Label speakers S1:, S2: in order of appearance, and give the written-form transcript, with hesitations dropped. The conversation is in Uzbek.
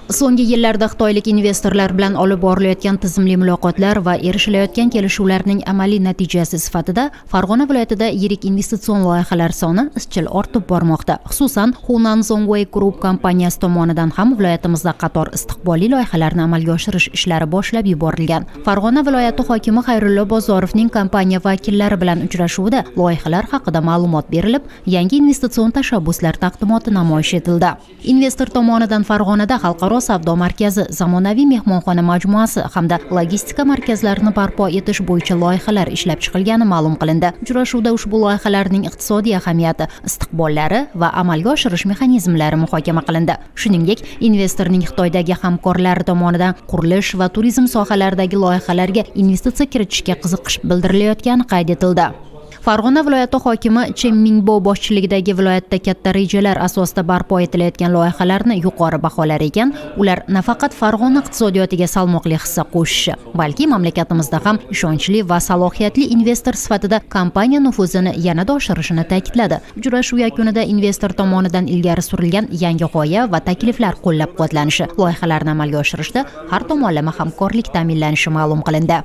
S1: So'nggi yillarda xitoylik investorlar bilan olib borilayotgan tizimli muloqotlar va erishilayotgan kelishuvlarning amaliy natijasi sifatida Farg'ona viloyatida yirik investitsion loyihalar soni izchil ortib bormoqda. Xususan, Hunan Zhongwei Group kompaniyasi tomonidan ham viloyatimizda qator istiqbolli loyihalarni amalga oshirish ishlari boshlab yuborilgan. Farg'ona viloyati hokimi Xayrullo Bozorovning kompaniya vakillari bilan uchrashuvida loyihalar haqida ma'lumot berilib, yangi investitsion tashabbuslar taqdimoti namoyish etildi. Investor tomonidan Farg'onada xalqaro savdo markazi, zamonaviy mehmonxona majmuasi hamda logistika markazlarini barpo etish bo'yicha loyihalar ishlab chiqilgani ma'lum qilindi. Uchrashuvda ushbu loyihalarning iqtisodiy ahamiyati, istiqbollari va amalga oshirish mexanizmlari muhokama qilindi. Shuningdek, investorning Xitoydagi hamkorlari tomonidan qurilish va turizm sohalaridagi loyihalarga investitsiya kiritishga qiziqish bildirilayotgani qayd etildi. Farg'ona viloyati hokimi Chen Mingbo boshchiligidagi viloyatda katta rejalar asosida barpo etilayotgan loyihalarni yuqori baholar ekan, ular nafaqat Farg'ona iqtisodiyotiga salmoqli hissa qo'shishi, balki mamlakatimizda ham ishonchli va salohiyatli investor sifatida kompaniya nufuzini yanada oshirishini ta'kidladi. Uchrashuv yakunida investor tomonidan ilgari surilgan yangi g'oya va takliflar qo'llab-quvvatlanishi, loyihalarni amalga oshirishda har tomonlama hamkorlik ta'minlanishi ma'lum qilindi.